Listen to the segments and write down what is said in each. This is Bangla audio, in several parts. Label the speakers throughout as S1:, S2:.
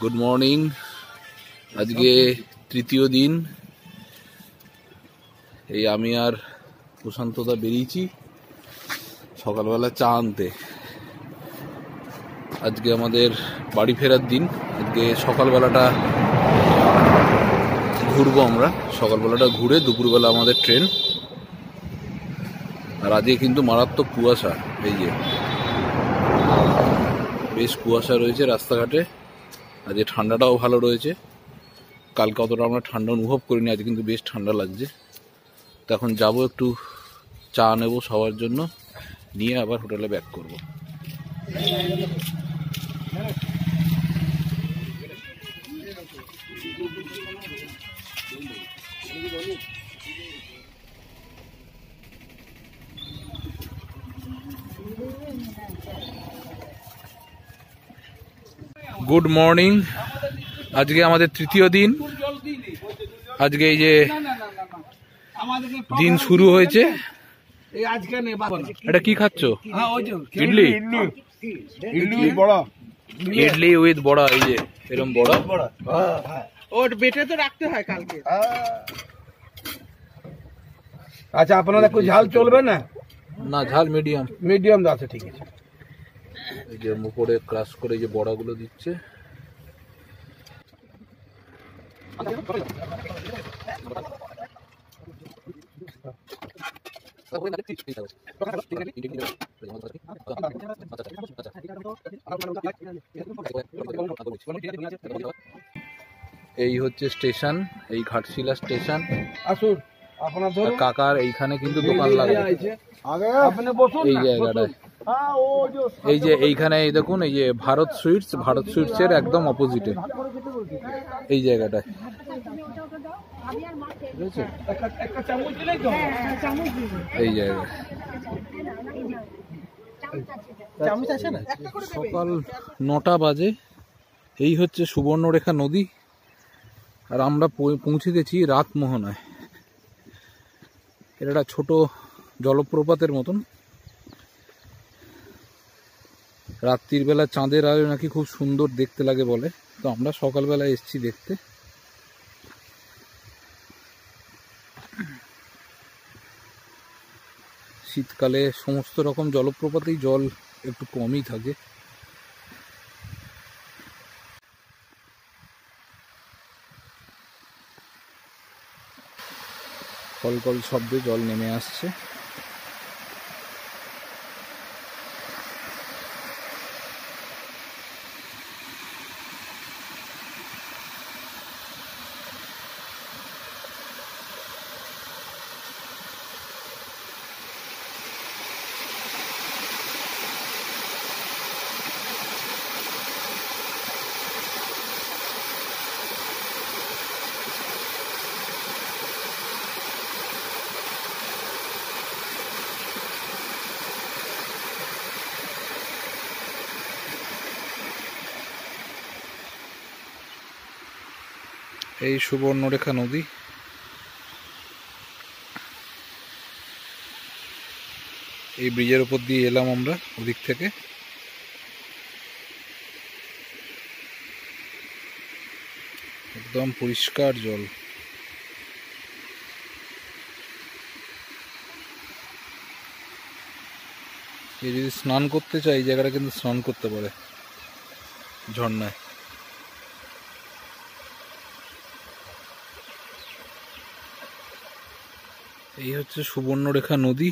S1: Good morning. আজকে তৃতীয় দিন। এই আমি আর প্রশান্তদা বেরিয়েছি সকালবেলা চা আনতে। আজকে আমাদের বাড়ি ফেরার দিন। আজকে সকালবেলাটা ঘুরবো আমরা। সকালবেলাটা ঘুরে দুপুরবেলা আমাদের ট্রেন। আর আজকে কিন্তু মারাত্মক কুয়াশা। এই যে বেশ কুয়াশা রয়েছে রাস্তাঘাটে। আজকে ঠান্ডাটাও ভালো রয়েছে। কালকে অতটা আমরা ঠান্ডা অনুভব করিনি, আজ কিন্তু বেশ ঠান্ডা লাগছে। তো এখন যাবো, একটু চা নেবো সবার জন্য, নিয়ে আবার হোটেলে ব্যাক করবো। Good morning. আজকে আমাদের তৃতীয় দিন। আজকে এই যে দিন শুরু হয়েছে। এটা কি খাচ্ছ? ইডলি। ইডলি উইথ বড়া। এই যে এরকম বড়া।
S2: ওর বেটে তো রাখতে হয় কালকে।
S3: আচ্ছা, আপনারা কোন ঝাল চলবে না?
S1: না, ঝাল মিডিয়াম।
S3: মিডিয়াম আছে, ঠিক আছে।
S1: এই যে উপরে ক্রাশ করে যে বড়াগুলো দিচ্ছে। এই হচ্ছে স্টেশন, এই ঘাটশিলা স্টেশন।
S3: আসুন আপনার ধরুন।
S1: কাকার এইখানে কিন্তু দোকান লাগে এই জায়গাটায়। এই যে এইখানে এই দেখুন, এই যে ভারত সুইটসের একদম অপোজিটে এই জায়গাটায়। এই জায়গায় সকাল 9টা বাজে। এই হচ্ছে সুবর্ণরেখা নদী। আর আমরা পৌঁছে গেছি রাতমোহনায়। এটা একটা ছোট জলপ্রপাতের মতন। রাত্রির বেলা চাঁদের আলো নাকি খুব সুন্দর দেখতে লাগে বলে। তো আমরা সকালবেলা এসেছি দেখতে। শীতকালে সমস্ত রকম জলপ্রপাতেই জল একটু কমই থাকে। কলকল শব্দে জল নেমে আসছে। এই সুবর্ণরেখা নদী। এই ব্রিজের উপর দিয়ে এলাম আমরা ওদিক থেকে। একদম পরিষ্কার জল। এই যদি স্নান করতে চাই, এই জায়গাটা কিন্তু স্নান করতে পারে ঝর্ণায়। এই হচ্ছে সুবর্ণরেখা নদী।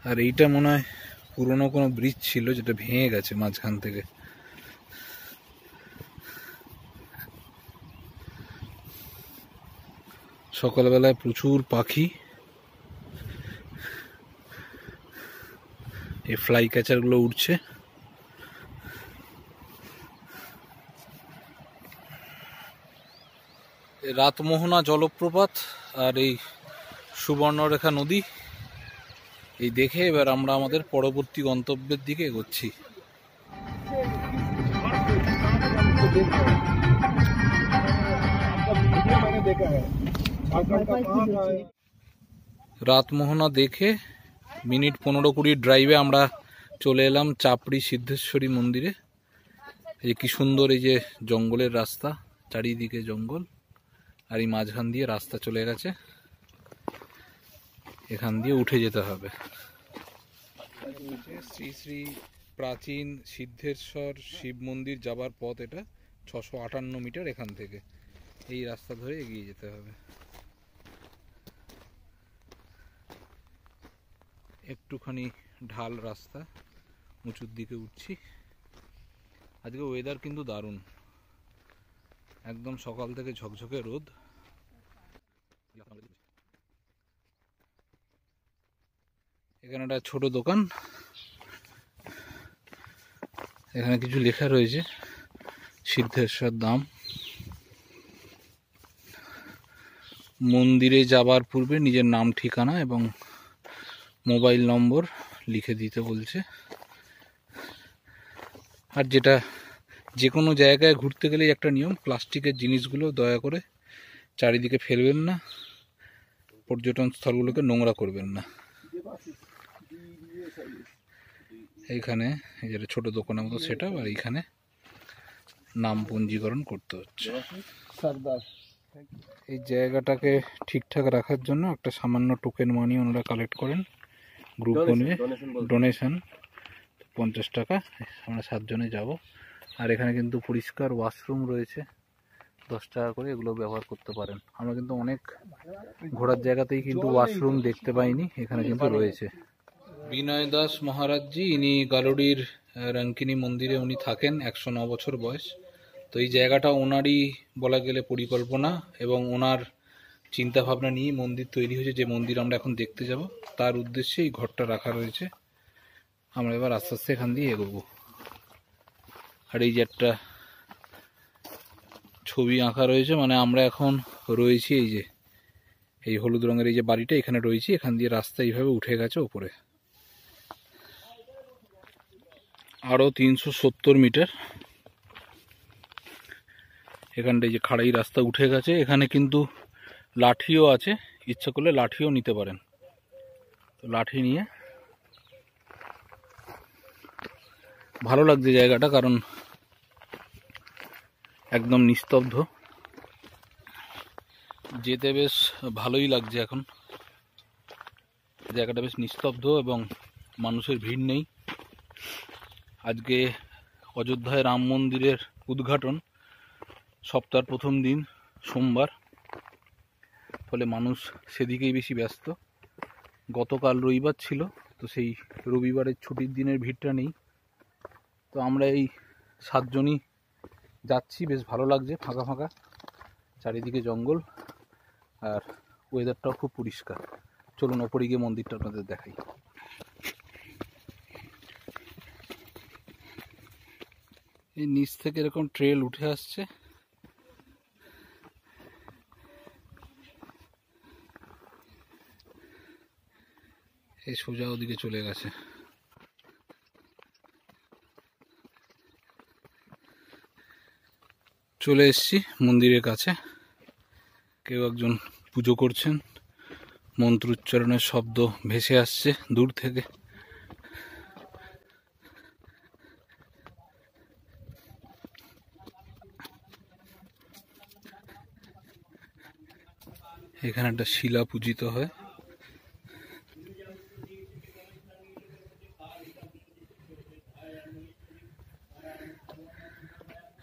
S1: আর এইটা মনে হয় পুরনো কোনো ব্রিজ ছিল, যেটা ভেঙে গেছে মাঝখান থেকে। সকালবেলায় প্রচুর পাখি। এই ফ্লাই ক্যাচার গুলো উঠছে। রাতমোহনা জলপ্রপাত আর এই সুবর্ণরেখা নদী এই দেখে এবার আমরা আমাদের পরবর্তী গন্তব্যের দিকে এগোচ্ছি। রাতমোহনা দেখে মিনিট 15-20 ড্রাইভে আমরা চলে এলাম চাপড়ি সিদ্ধেশ্বরী মন্দিরে। এই যে কি সুন্দর এই যে জঙ্গলের রাস্তা, চারিদিকে জঙ্গল, আর এই মাঝখান দিয়ে রাস্তা চলে গেছে, এখান দিয়ে উঠে যেতে হবে। শ্রী শ্রী প্রাচীন সিদ্ধেশ্বর শিব মন্দির যাবার পথ এটা, 658 মিটার এখান থেকে এই রাস্তা ধরে এগিয়ে যেতে হবে। একটুখানি ঢাল রাস্তা, উঁচুর দিকে উঠছি। আজকে ওয়েদার কিন্তু দারুণ, একদম সকাল থেকে ঝকঝকে রোদ। এখানে একটা ছোট দোকান, এখানে কিছু লেখা রয়েছে সিদ্ধেশ্বর ধাম। মন্দিরে যাবার পূর্বে নিজের নাম, ঠিকানা এবং মোবাইল নম্বর লিখে দিতে বলছে। আর যেটা যে কোনো জায়গায় ঘুরতে গেলেই একটা নিয়ম, প্লাস্টিকের জিনিসগুলো দয়া করে চারিদিকে ফেলবেন না, পর্যটন স্থলগুলোকে নোংরা করবেন না। এইখানে এই যে ছোট দোকানের মতো সেটা, আর এইখানে নাম পঞ্জীকরণ করতে হচ্ছে। এই জায়গাটাকে ঠিকঠাক রাখার জন্য একটা সামান্য টোকেন মানি ওনারা কালেক্ট করেন গ্রুপ অনুযায়ী, ডোনেশন 50 টাকা। আমরা 7 জনে যাব। আর এখানে কিন্তু পরিষ্কার ওয়াশরুম রয়েছে, 10 টাকা করে, এগুলো ব্যবহার করতে পারেন। আমরা কিন্তু অনেক ঘোরার জায়গাতেই কিন্তু ওয়াশরুম দেখতে পাইনি, এখানে কিন্তু রয়েছে। বিনয় দাস মহারাজজি, ইনি গারুডির রাঙ্কিনী মন্দিরে উনি থাকেন, 109 বছর বয়স। তো এই জায়গাটা ওনারই বলা গেলে পরিকল্পনা এবং ওনার চিন্তা ভাবনা নিয়ে মন্দির তৈরি হয়েছে। যে মন্দির আমরা এখন দেখতে যাব তার উদ্দেশ্যে এই ঘরটা রাখা রয়েছে। আমরা এবার আস্তে আস্তে এখান দিয়ে এগোবো। আর এই যে একটা ছবি আঁকা রয়েছে, মানে আমরা এখন রয়েছি এই যে এই হলুদ রঙের এই যে বাড়িটা, এখানে রয়েছি। এখান দিয়ে রাস্তা এইভাবে উঠে গেছে ওপরে, আরো 370 মিটার। এখানটা এই যে খাড়াই রাস্তা উঠে গেছে। এখানে কিন্তু লাঠিও আছে, ইচ্ছা করলে লাঠিও নিতে পারেন। তো লাঠি নিয়ে ভালো লাগছে জায়গাটা, কারণ একদম নিস্তব্ধ, যেতে বেশ ভালোই লাগছে। এখন জায়গাটা বেশ নিস্তব্ধ এবং মানুষের ভিড় নেই। আজকে অযোধ্যায় রাম মন্দিরের উদ্ঘাটন, সপ্তাহের প্রথম দিন সোমবার, ফলে মানুষ সেদিকেই বেশি ব্যস্ত। গতকাল রবিবার ছিল, তো সেই রবিবারের ছুটির দিনের ভিড়টা নেই। তো আমরা এই 7 জনই যাচ্ছি, বেশ ভালো লাগছে, ফাঁকা ফাঁকা, চারিদিকে জঙ্গল, আর ওয়েদারটাও খুব পরিষ্কার। চলুন ওপরে গিয়ে মন্দিরটা আপনাদের দেখাই। এই নিচ থেকে এরকম ট্রেল উঠে আসছে, এই সোজা ওদিকে চলে গেছে। চলে এসছি মন্দিরের কাছে, কেউ একজন পুজো করছেন, মন্ত্রোচ্চারণের শব্দ ভেসে আসছে দূর থেকে। এখানে একটা শিলা পূজিত হয়।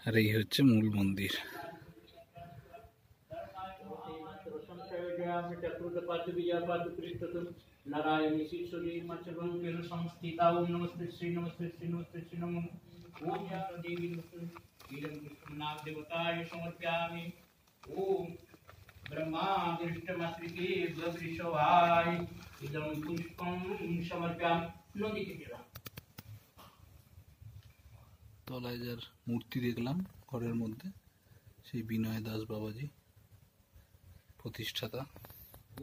S1: আর এই হচ্ছে মূল মন্দির।
S4: नारायणी शीर्षोली मच्छरं केन संस्थिता ओम नमस्ते श्री नमस्ते श्री नमस्ते श्री नमो ओम या देवी नमस्ते इदं पुष्पं नाग देवताय समर्पयामि ओम ब्रह्मा दृष्टमाश्रिके वृषभाय इदं पुष्पं समर्पयामि नदी के गেলাম।
S1: তলায় যার মূর্তি দেখলাম ঘরের মধ্যে, সেই বিনয় দাস বাবাজি, প্রতিষ্ঠাতা।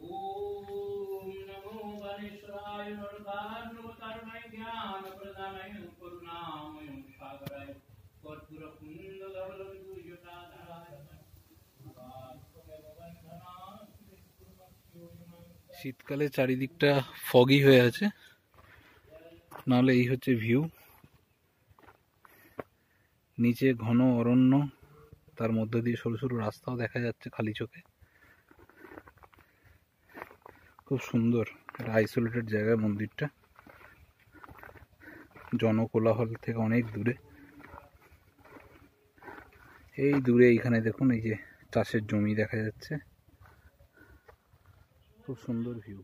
S4: ओम नमो गणेशाय नरकारुणाय ज्ञान प्रदानाय करुणामय सागराय कर्पूर कुंडलधर दुर्योधनाय
S1: শীতকালে চারিদিকটা ফগি হয়ে আছে, নাহলে এই হচ্ছে ভিউ। নিচে ঘন অরণ্য, তার মধ্যে দিয়ে সরু সরু রাস্তাও দেখা যাচ্ছে খালি চোখে। খুব সুন্দর একটা আইসোলেটেড জায়গায় মন্দিরটা, জনকোলাহল থেকে অনেক দূরে। এই দূরে এইখানে দেখুন এই যে চাষের জমি দেখা যাচ্ছে, খুব সুন্দর ভিউ।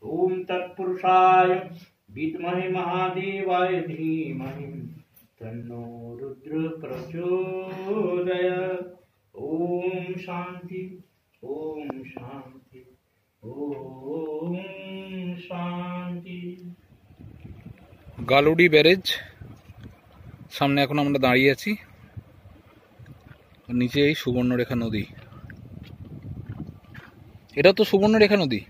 S4: ओम तत्पुरुषाय विद्महे महादेवाय धीमहि तन्नो रुद्र प्रचोदयात्। ओम शांति ओम शांति ओम शांति।
S1: গালুডি ব্যারেজ সামনে এখন আমরা দাঁড়িয়ে আছি, নিচে এই সুবর্ণরেখা নদী। এটা তো সুবর্ণরেখা নদী,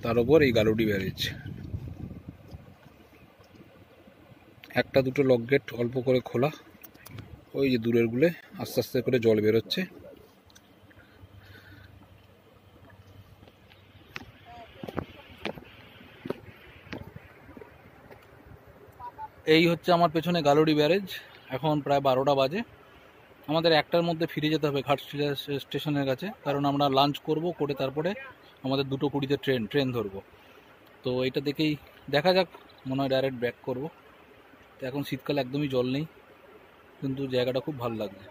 S1: তার উপর এই গালুডি ব্যারেজ। একটা দুটো লক গেট অল্প করে খোলা, ওই যে দূরের গুলে আস্তে আস্তে করে জল বেরোচ্ছে। এই হচ্ছে আমার পেছনে গালুডি ব্যারেজ। এখন প্রায় 12টা বাজে। আমাদের 1টার মধ্যে ফিরে যেতে হবে ঘাটশিলা স্টেশনের কাছে, কারণ আমরা লাঞ্চ করব, করে তারপরে আমাদের 2:20-তে ট্রেন ধরবো। তো এটা দেখেই দেখা যাক, মনে হয় ডাইরেক্ট ব্যাক করব। তো এখন শীতকালে একদমই জল নেই, কিন্তু জায়গাটা খুব ভালো লাগছে।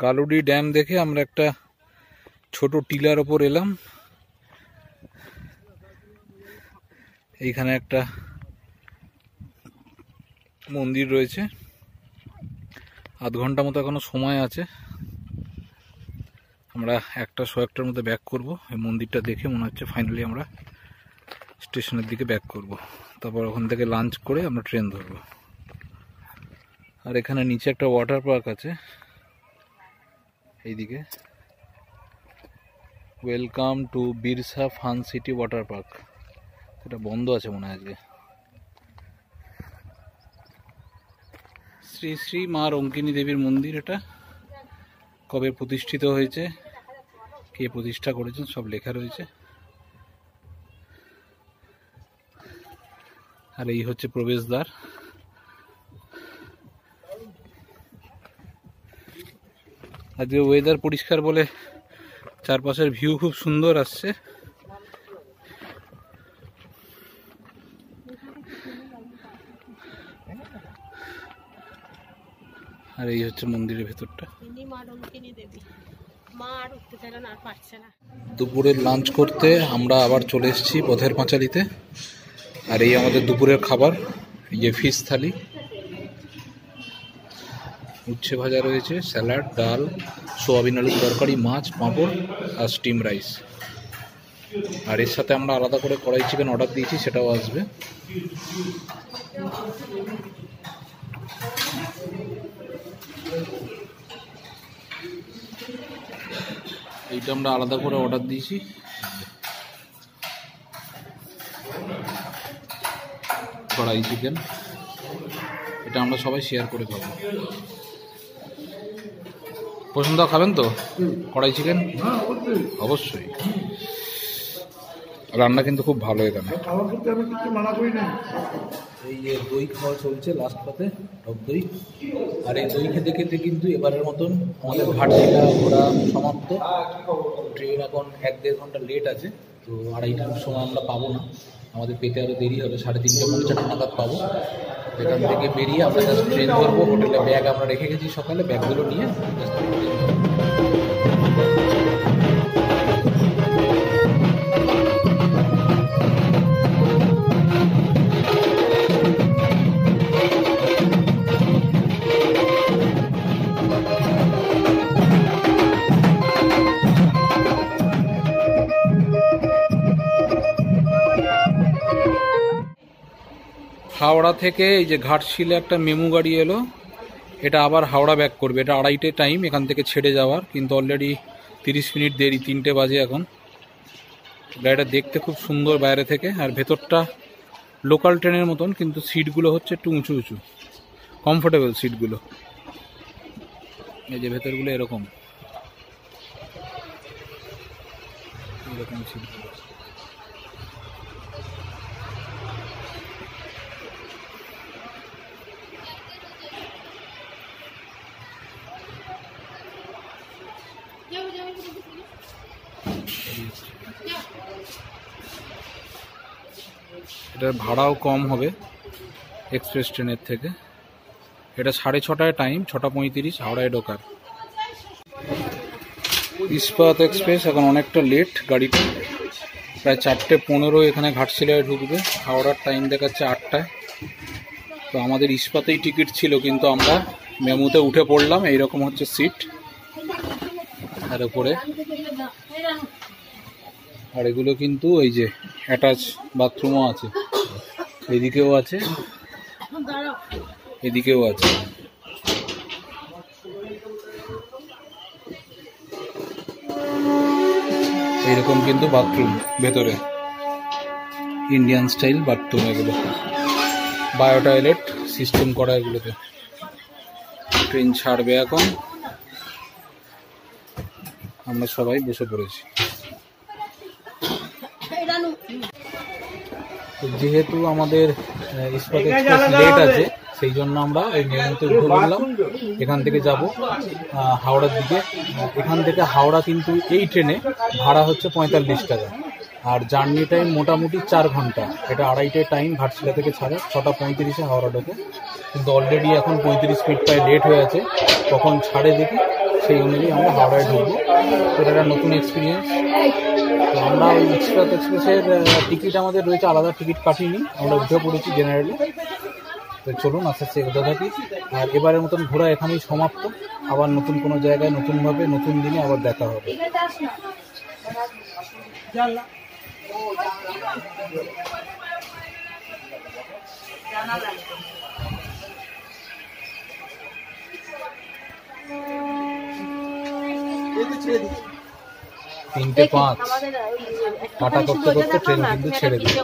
S1: গালুডি ড্যাম দেখে আমরা একটা ছোট টিলার ওপর এলাম। এইখানে একটা মন্দির রয়েছে, আধ ঘন্টা মতো এখনো সময় আছে। আমরা 1:15 মধ্যে ব্যাক করব। এই মন্দিরটা দেখে মনে হচ্ছে ফাইনালি আমরা স্টেশনের দিকে ব্যাক করব। তারপর ওখান থেকে লাঞ্চ করে আমরা ট্রেন ধরব। আর এখানে নিচে একটা ওয়াটার পার্ক আছে, এইদিকে welcome to Birsa fun city water park. এটা বন্ধ আছে মনে হয় আজকে। শ্রী শ্রী মা রঙ্কিনী দেবীর মন্দির। এটা কবে প্রতিষ্ঠিত হয়েছে, কে প্রতিষ্ঠা করেছেন সব লেখা রয়েছে। আর এই হচ্ছে প্রবেশদ্বার। আজকে ওয়েদার পরিষ্কার বলে চারপাশের ভিউ খুব সুন্দর আসছে। আর এই হচ্ছে মন্দিরের ভেতরটা। দুপুরের লাঞ্চ করতে আমরা আবার চলে এসেছি পথের পাঁচালীতে। আর এই আমাদের দুপুরের খাবার, এই যে ফিশ থালি, উচ্ছে ভাজা রয়েছে, স্যালাড, ডাল, সোয়াবিন আলুর তরকারি, মাছ, পাঁপড় আর স্টিম রাইস। আর এর সাথে আমরা আলাদা করে কড়াই চিকেন অর্ডার দিয়েছি, সেটাও আসবে। এইটা আমরা আলাদা করে অর্ডার দিয়েছি। কড়াই চিকেন, এটা আমরা সবাই শেয়ার করে খাবো। পছন্দ খাবেন তো কড়াই চিকেন? অবশ্যই। রান্না কিন্তু খুব ভালো এখানে। এই যে দই খাওয়া চলছে লাস্ট পাতে, টক দই। আর এই দই খেতে খেতে কিন্তু এবারের মতন আমাদের ঘাটশিলা ঘোরা সমাপ্ত। ট্রেন এখন 1-1.5 ঘন্টা লেট আছে, তো 2:30টার সময় আমরা পাবো না, আমাদের পেতে আরও দেরি হবে। 3:30-4:50 নাগাদ পাবো। এখান থেকে বেরিয়ে আমরা জাস্ট ট্রেন ধরবো। হোটেলে ব্যাগ আমরা রেখে গেছি, সকালে ব্যাগগুলো নিয়ে হাওড়া থেকে এই যে ঘাটশিলে একটা মেমু গাড়ি এলো, এটা আবার হাওড়া ব্যাক করবে। এটা 2:30 টাইম এখান থেকে ছেড়ে যাওয়ার, কিন্তু অলরেডি 30 মিনিট দেরি, 3টে বাজে এখন। গাড়িটা দেখতে খুব সুন্দর বাইরে থেকে, আর ভেতরটা লোকাল ট্রেনের মতন, কিন্তু সিটগুলো হচ্ছে একটু উঁচু উঁচু, কমফোর্টেবল সিটগুলো। এই যে ভেতরগুলো এরকম সিটগুলো। এটার ভাড়াও কম হবে এক্সপ্রেস ট্রেনের থেকে। এটা 6:30টায় টাইম, 6:35 হাওড়ায় ঢোকার। ইস্পাত এক্সপ্রেস এখন অনেকটা লেট, গাড়িটা প্রায় 4:15 এখানে ঘাটশিলায় ঢুকবে। হাওড়ার টাইম দেখাচ্ছে 8টায়। তো আমাদের ইস্পাতেই টিকিট ছিল, কিন্তু আমরা মেমুতে উঠে পড়লাম। এইরকম হচ্ছে সিট, আর উপরে, আর এগুলো কিন্তু এই যে অ্যাটাচ বাথরুমও আছে, এদিকেও আছে, এদিকেও আছে। এইরকম কিন্তু বাথরুম ভেতরে, ইন্ডিয়ান স্টাইল বাথরুম এগুলো, বায়ো টয়লেট সিস্টেম করা এগুলোতে। ট্রেন ছাড়বে এখন, আমরা সবাই বসে পড়েছি। যেহেতু আমাদের ইস্পাত এক্সপ্রেস লেট আছে, সেই জন্য আমরা এই মেমুতে উঠে পড়লাম। এখান থেকে যাব হাওড়ার দিকে। এখান থেকে হাওড়া কিন্তু এই ট্রেনে ভাড়া হচ্ছে 45 টাকা, আর জার্নি টাইম মোটামুটি 4 ঘন্টা। এটা 2:30 টাইম ঘাটশিলা থেকে ছাড়ে, 6:35 হাওড়া ঢোকে, কিন্তু অলরেডি এখন 35 মিনিট প্রায় লেট হয়ে আছে। কখন ছাড়ে দেখি, সেই অনুযায়ী আমরা হাওড়ায় ঢুকবো। এটা একটা নতুন এক্সপিরিয়েন্স। তো আমরা ওই ইস্পাত এক্সপ্রেসের টিকিট আমাদের রয়েছে, আলাদা টিকিট কাটিনি, আমরা উঠে পড়েছি জেনারেলি। তো চলুন আস্তে আস্তে এগোতে থাকি। আর এবারের মতন ঘোরা এখানেই সমাপ্ত। আবার নতুন কোনো জায়গায় নতুনভাবে নতুন দিনে আবার দেখা হবে।
S2: ছেড়ে দিচ্ছি।
S1: 3:05 টাটা করতে করতে ট্রেন কিন্তু ছেড়ে দিল।